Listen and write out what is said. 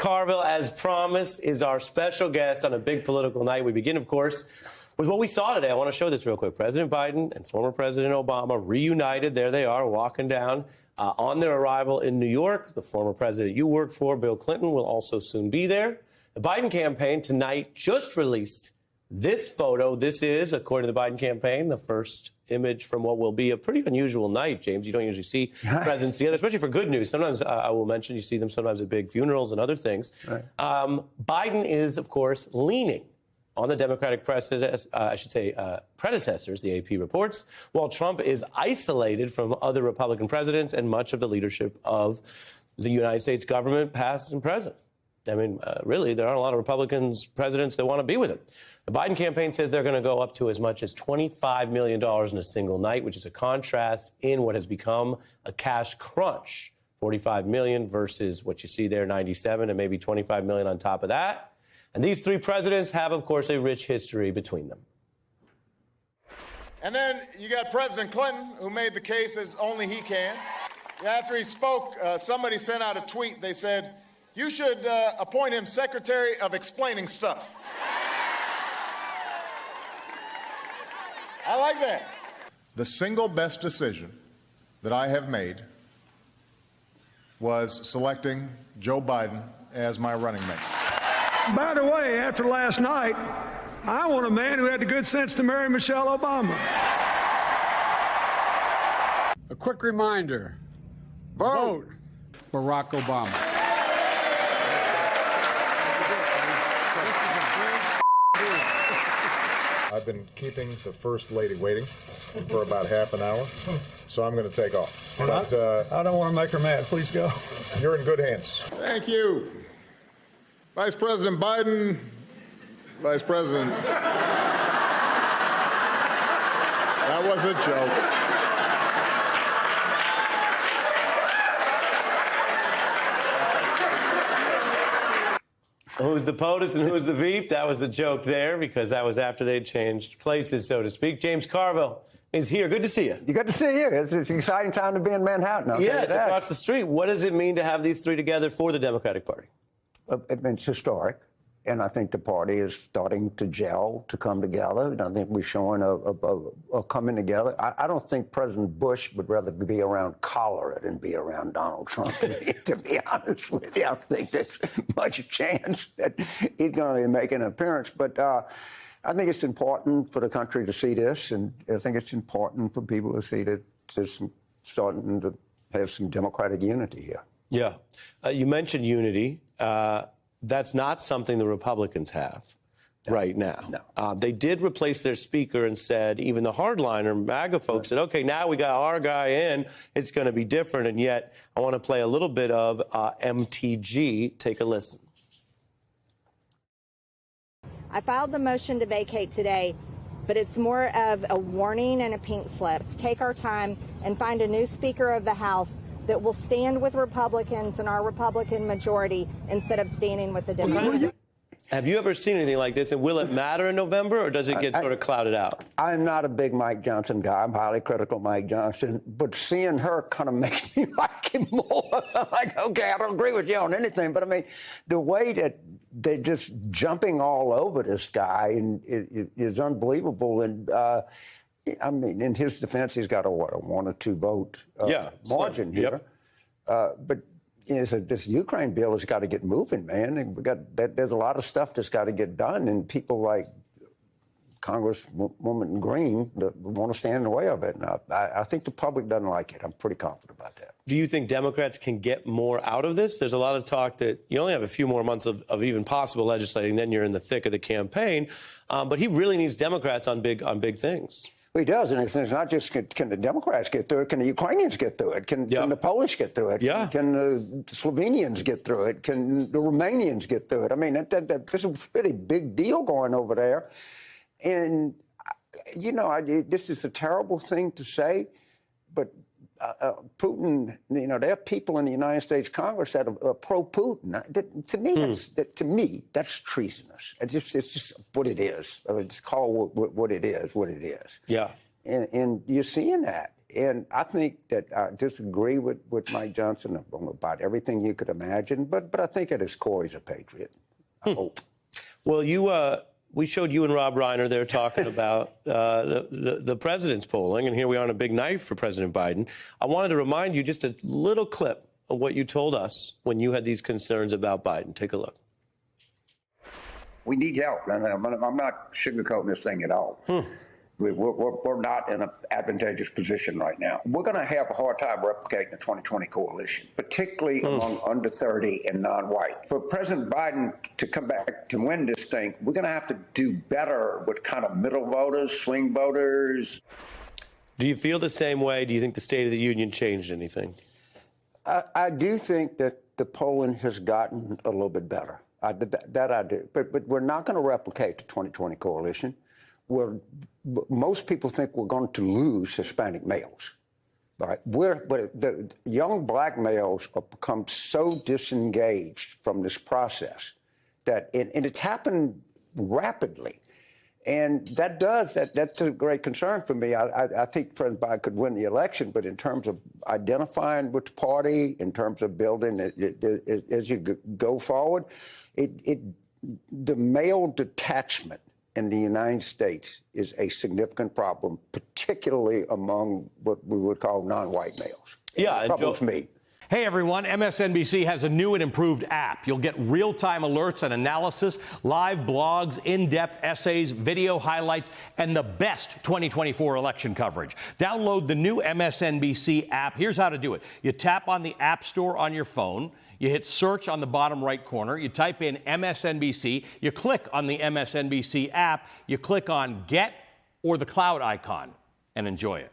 Carville, as promised, is our special guest on a big political night. We begin, of course, with what we saw today. I want to show this real quick. President Biden and former President Obama reunited. There they are, walking down on their arrival in New York. The former president you worked for, Bill Clinton, will also soon be there. The Biden campaign tonight just released this photo. This is, according to the Biden campaign, the first image from what will be a pretty unusual night, James. You don't usually see presidents together, especially for good news. Sometimes, I will mention, you see them sometimes at big funerals and other things. Right. Biden is, of course, leaning on the Democratic predecessors, the AP reports, while Trump is isolated from other Republican presidents and much of the leadership of the United States government, past and present. I mean, really, there aren't a lot of Republicans presidents that want to be with him. The Biden campaign says they're going to go up to as much as $25 million in a single night, which is a contrast in what has become a cash crunch. $45 million versus what you see there, 97, and maybe $25 million on top of that. And these three presidents have, of course, a rich history between them. And then you got President Clinton, who made the case as only he can. After he spoke, somebody sent out a tweet. They said, "You should appoint him Secretary of Explaining Stuff." I like that. The single best decision that I have made was selecting Joe Biden as my running mate. By the way, after last night, I want a man who had the good sense to marry Michelle Obama. A quick reminder. Vote Barack Obama. I've been keeping the First Lady waiting for about half an hour, so I'm going to take off. But, I don't want to make her mad. Please go. You're in good hands. Thank you. Vice President Biden, Vice President. That was a joke. Who's the POTUS and who's the Veep? That was the joke there, because that was after they'd changed places, so to speak. James Carville is here. Good to see you. Good to see you. It's an exciting time to be in Manhattan. Yeah, it's across the street. What does it mean to have these three together for the Democratic Party? It's historic, and I think the party is starting to gel, to come together, and I think we're showing a coming together. I don't think President Bush would rather be around cholera than be around Donald Trump, to be honest with you. I don't think there's much a chance that he's going to be making an appearance, but I think it's important for the country to see this, and I think it's important for people to see that there's starting to have some democratic unity here. Yeah. You mentioned unity. That's not something the Republicans have right now. No. They did replace their speaker and said, even the hardliner MAGA folks said, okay, now we got our guy in, it's going to be different. And yet I want to play a little bit of MTG. Take a listen. I filed the motion to vacate today, but it's more of a warning and a pink slip. Let's take our time and find a new Speaker of the House that will stand with Republicans and our Republican majority instead of standing with the Democrats. Have you ever seen anything like this? And will it matter in November, or does it get sort of clouded out? I'm not a big Mike Johnson guy. I'm highly critical of Mike Johnson. But seeing her kind of makes me like him more. Like, okay, I don't agree with you on anything. But, I mean, the way that they're just jumping all over this guy is unbelievable. And, I mean, in his defense, he's got a 1 or 2 vote margin here. Yep. But you know, so this Ukraine bill has got to get moving, man. And there's a lot of stuff that's got to get done, and people like Congresswoman Green that want to stand in the way of it. And I think the public doesn't like it. I'm pretty confident about that. Do you think Democrats can get more out of this? There's a lot of talk that you only have a few more months of even possible legislating, then you're in the thick of the campaign. But he really needs Democrats on big things. Well, he does, and it's not just can the Democrats get through it, can the Ukrainians get through it, can the Polish get through it, can the Slovenians get through it, can the Romanians get through it? I mean, there's a really big deal going over there. And, you know, this is a terrible thing to say, but Putin, you know, there are people in the United States Congress that are pro-Putin. To me, that's treasonous. It's just what it is. It's called what it is, Yeah. And you're seeing that. And I think that I disagree with Mike Johnson about everything you could imagine, but I think at his core he's a patriot. I hope. Well, we showed you and Rob Reiner there talking about the president's polling, and here we are on a big night for President Biden. I wanted to remind you just a little clip of what you told us when you had these concerns about Biden. Take a look. We need help, and I'm not sugarcoating this thing at all. We're not in an advantageous position right now. We're going to have a hard time replicating the 2020 coalition, particularly among under 30 and non-white. For President Biden to come back to win this thing, we're going to have to do better with kind of middle voters, swing voters. Do you feel the same way? Do you think the State of the Union changed anything? I do think that the polling has gotten a little bit better. That I do. But we're not going to replicate the 2020 coalition. Most people think we're going to lose Hispanic males. Right? But the young black males have become so disengaged from this process that, and it's happened rapidly. And that's a great concern for me. I think President Biden could win the election, but in terms of identifying which party, in terms of building as you go forward, the male detachment in the United States is a significant problem, particularly among what we would call non-white males. Yeah, it troubles me. Hey everyone, MSNBC has a new and improved app. You'll get real-time alerts and analysis, live blogs, in-depth essays, video highlights, and the best 2024 election coverage. Download the new MSNBC app. Here's how to do it. You tap on the App Store on your phone. You hit search on the bottom right corner. You type in MSNBC. You click on the MSNBC app. You click on Get or the cloud icon and enjoy it.